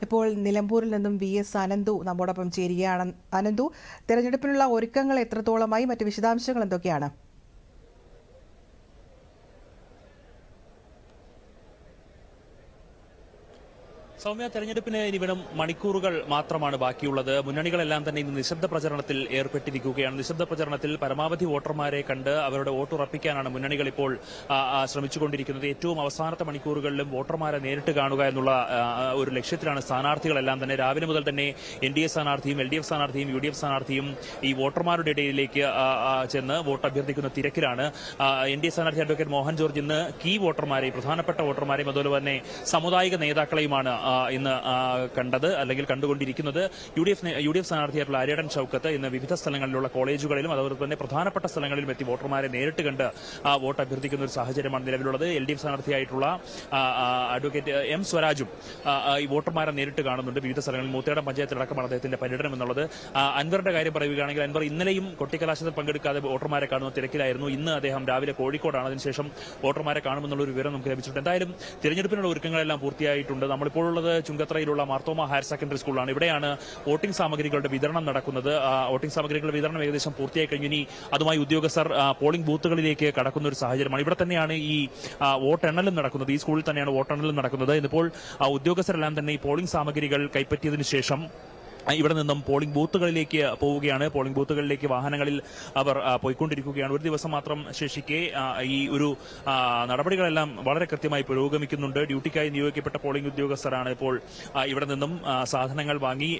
ഇപ്പോൾ നിലമ്പൂരിൽ നിന്നും VS അനന്തു നമ്മോടൊപ്പം ചേരുകയാണ്. അനന്തു, തെരഞ്ഞെടുപ്പിനുള്ള ഒരുക്കങ്ങൾ എത്രത്തോളമായി, മറ്റ് വിശദാംശങ്ങൾ എന്തൊക്കെയാണ്? സൗമ്യ, തെരഞ്ഞെടുപ്പിന് ഇനി വെറും മണിക്കൂറുകൾ മാത്രമാണ് ബാക്കിയുള്ളത്. മുന്നണികളെല്ലാം തന്നെ ഇന്ന് നിശബ്ദ പ്രചരണത്തിൽ ഏർപ്പെട്ടിരിക്കുകയാണ്. നിശബ്ദ പ്രചരണത്തിൽ പരമാവധി വോട്ടർമാരെ കണ്ട് അവരുടെ വോട്ടുറപ്പിക്കാനാണ് മുന്നണികൾ ഇപ്പോൾ ശ്രമിച്ചുകൊണ്ടിരിക്കുന്നത്. ഏറ്റവും അവസാനത്തെ മണിക്കൂറുകളിലും വോട്ടർമാരെ നേരിട്ട് കാണുക എന്നുള്ള ഒരു ലക്ഷ്യത്തിലാണ് സ്ഥാനാർത്ഥികളെല്ലാം തന്നെ. രാവിലെ മുതൽ തന്നെ NDA സ്ഥാനാർത്ഥിയും LDF സ്ഥാനാർത്ഥിയും UDF സ്ഥാനാർത്ഥിയും ഈ വോട്ടർമാരുടെ ഇടയിലേക്ക് ചെന്ന് വോട്ട് അഭ്യർത്ഥിക്കുന്ന തിരക്കിലാണ്. NDA സ്ഥാനാർത്ഥി അഡ്വക്കേറ്റ് മോഹൻ ജോർജ് ഇന്ന് കീ വോട്ടർമാരെയും പ്രധാനപ്പെട്ട വോട്ടർമാരെയും അതുപോലെ തന്നെ സാമുദായിക നേതാക്കളെയുമാണ് ഇന്ന് കണ്ടത് അല്ലെങ്കിൽ കണ്ടുകൊണ്ടിരിക്കുന്നത്. UDF സ്ഥാനാർത്ഥിയായിട്ടുള്ള ആര്യടൻ ഷൗക്കത്ത് ഇന്ന് വിവിധ സ്ഥലങ്ങളിലുള്ള കോളേജുകളിലും അതുപോലെ തന്നെ പ്രധാനപ്പെട്ട സ്ഥലങ്ങളിലും എത്തി വോട്ടർമാരെ നേരിട്ട് കണ്ട് വോട്ട് അഭ്യർത്ഥിക്കുന്ന ഒരു സാഹചര്യമാണ് നിലവിലുള്ളത്. LDF സ്ഥാനാർത്ഥിയായിട്ടുള്ള അഡ്വക്കേറ്റ് M സ്വരാജും ഈ വോട്ടർമാരെ നേരിട്ട് കാണുന്നുണ്ട്. വിവിധ സ്ഥലങ്ങളിൽ മൂത്തേടം പഞ്ചായത്തിലടക്കമാണ് അദ്ദേഹത്തിന്റെ പര്യടനം എന്നുള്ളത്. അൻവറിന്റെ കാര്യം പറയുകയാണെങ്കിൽ അൻവർ ഇന്നലെയും കൊട്ടിക്കലാശത്തിൽ പങ്കെടുക്കാതെ വോട്ടർമാരെ കാണുന്ന തിരക്കിലായിരുന്നു. ഇന്ന് അദ്ദേഹം രാവിലെ കോഴിക്കോടാണ്. അതിനുശേഷം വോട്ടർമാരെ കാണുമെന്നുള്ള ഒരു വിവരം നമുക്ക് ലഭിച്ചിട്ടുണ്ട്. എന്തായാലും തിരഞ്ഞെടുപ്പിനുള്ള ഒരുക്കങ്ങളെല്ലാം പൂർത്തിയായിട്ടുണ്ട്. നമ്മളിപ്പോൾ ചുങ്കത്രയിലുള്ള മാർത്തോമ ഹയർ സെക്കൻഡറി സ്കൂളാണ്. ഇവിടെയാണ് വോട്ടിംഗ് സാമഗ്രികളുടെ വിതരണം നടക്കുന്നത്. വോട്ടിംഗ് സാമഗ്രികളുടെ വിതരണം ഏകദേശം പൂർത്തിയായി കഴിഞ്ഞു. ഇനി അതുമായി ഉദ്യോഗസ്ഥർ പോളിംഗ് ബൂത്തുകളിലേക്ക് കടക്കുന്ന ഒരു സാഹചര്യമാണ്. ഇവിടെ തന്നെയാണ് ഈ വോട്ടെണ്ണലും നടക്കുന്നത്. ഈ സ്കൂളിൽ തന്നെയാണ് വോട്ടെണ്ണലും നടക്കുന്നത്. ഇതിപ്പോൾ ഉദ്യോഗസ്ഥരെല്ലാം തന്നെ ഈ പോളിംഗ് സാമഗ്രികൾ കൈപ്പറ്റിയതിനു ശേഷം ഇവിടെ നിന്നും പോളിംഗ് ബൂത്തുകളിലേക്ക് പോവുകയാണ്. പോളിംഗ് ബൂത്തുകളിലേക്ക് വാഹനങ്ങളിൽ അവർ പോയിക്കൊണ്ടിരിക്കുകയാണ്. ഒരു ദിവസം മാത്രം ശേഷിക്കെ ഈ ഒരു നടപടികളെല്ലാം വളരെ കൃത്യമായി പുരോഗമിക്കുന്നുണ്ട്. ഡ്യൂട്ടിക്കായി നിയോഗിക്കപ്പെട്ട പോളിംഗ് ഉദ്യോഗസ്ഥരാണ് ഇപ്പോൾ ഇവിടെ നിന്നും സാധനങ്ങൾ വാങ്ങി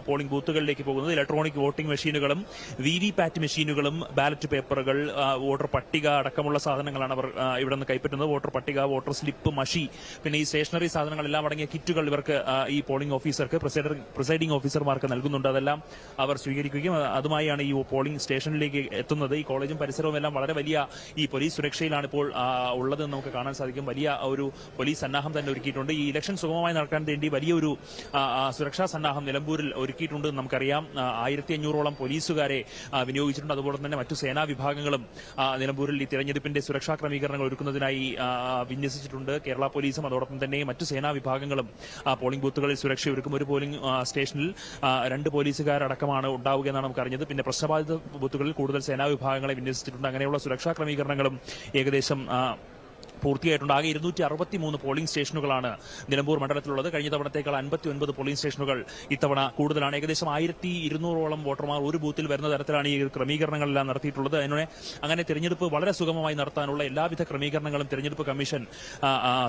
പോളിംഗ് ബൂത്തുകളിലേക്ക് പോകുന്നത്. ഇലക്ട്രോണിക് വോട്ടിംഗ് മെഷീനുകളും VVPAT മെഷീനുകളും ബാലറ്റ് പേപ്പറുകൾ, വോട്ടർ പട്ടിക അടക്കമുള്ള സാധനങ്ങളാണ് അവർ ഇവിടെ നിന്ന് കൈപ്പറ്റുന്നത്. വോട്ടർ പട്ടിക, വോട്ടർ സ്ലിപ്പ്, മഷി, പിന്നെ ഈ സ്റ്റേഷനറി സാധനങ്ങളെല്ലാം അടങ്ങിയ കിറ്റുകൾ ഇവർക്ക് ഈ പോളിംഗ് ഓഫീസർക്ക് പ്രിസൈഡിംഗ് ഓഫീസർമാർക്ക് നൽകുന്നുണ്ട്. അതെല്ലാം അവർ സ്വീകരിക്കുകയും അതുമായാണ് ഈ പോളിംഗ് സ്റ്റേഷനിലേക്ക് എത്തുന്നത്. ഈ കോളേജും പരിസരവും എല്ലാം വളരെ വലിയ ഈ പോലീസ് സുരക്ഷയിലാണ് ഇപ്പോൾ ഉള്ളതെന്ന് നമുക്ക് കാണാൻ സാധിക്കും. വലിയ ഒരു പോലീസ് സന്നാഹം തന്നെ ഒരുക്കിയിട്ടുണ്ട്. ഈ ഇലക്ഷൻ സുഗമമായി നടക്കാൻ വേണ്ടി വലിയൊരു സുരക്ഷാ സന്നാഹം നിലമ്പൂരിൽ ഒരുക്കിയിട്ടുണ്ടെന്ന് നമുക്കറിയാം. 1500ഓളം പോലീസുകാരെ വിനിയോഗിച്ചിട്ടുണ്ട്. അതുപോലെ തന്നെ മറ്റു സേനാ വിഭാഗങ്ങളും നിലമ്പൂരിൽ ഈ തിരഞ്ഞെടുപ്പിന്റെ സുരക്ഷാ ക്രമീകരണങ്ങൾ ഒരുക്കുന്നതിനായി വിന്യസിച്ചിട്ടുണ്ട്. കേരള പോലീസും അതോടൊപ്പം തന്നെ മറ്റു സേനാ വിഭാഗങ്ങളും പോളിംഗ് ബൂത്തുകളിൽ സുരക്ഷ ഒരുക്കും. ഒരു പോളിംഗ് സ്റ്റേഷനിൽ 2 പോലീസുകാരടക്കമാണ് ഉണ്ടാവുക എന്നാണ് നമുക്ക് അറിഞ്ഞത്. പിന്നെ പ്രശ്നബാധിത ബൂത്തുകളിൽ കൂടുതൽ സേനാ വിഭാഗങ്ങളെ വിന്യസിച്ചിട്ടുണ്ട്. അങ്ങനെയുള്ള സുരക്ഷാ ക്രമീകരണങ്ങളും ഏകദേശം പൂർത്തിയായിട്ടുണ്ട്. ആകെ 263 പോളിംഗ് സ്റ്റേഷനുകളാണ് നിലമ്പൂർ മണ്ഡലത്തിലുള്ളത്. കഴിഞ്ഞ തവണത്തേക്കാൾ 59 പോളിംഗ് സ്റ്റേഷനുകൾ ഇത്തവണ കൂടുതലാണ്. ഏകദേശം 1200ഓളം വോട്ടർമാർ ഒരു ബൂത്തിൽ വരുന്ന തരത്തിലാണ് ഈ ക്രമീകരണങ്ങളെല്ലാം നടത്തിയിട്ടുള്ളത്. അങ്ങനെ തിരഞ്ഞെടുപ്പ് വളരെ സുഗമമായി നടത്താനുള്ള എല്ലാവിധ ക്രമീകരണങ്ങളും തിരഞ്ഞെടുപ്പ് കമ്മീഷൻ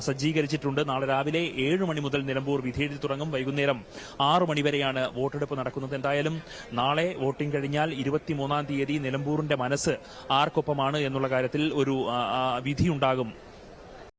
സജ്ജീകരിച്ചിട്ടുണ്ട്. നാളെ രാവിലെ 7 മണി മുതൽ നിലമ്പൂർ വിധിയെഴുതി തുടങ്ങും. വൈകുന്നേരം 6 മണി വരെയാണ് വോട്ടെടുപ്പ് നടക്കുന്നത്. എന്തായാലും നാളെ വോട്ടിംഗ് കഴിഞ്ഞാൽ 23-ാം തീയതി നിലമ്പൂരിന്റെ മനസ്സ് ആർക്കൊപ്പമാണ് എന്നുള്ള കാര്യത്തിൽ ഒരു വിധിയുണ്ടാകും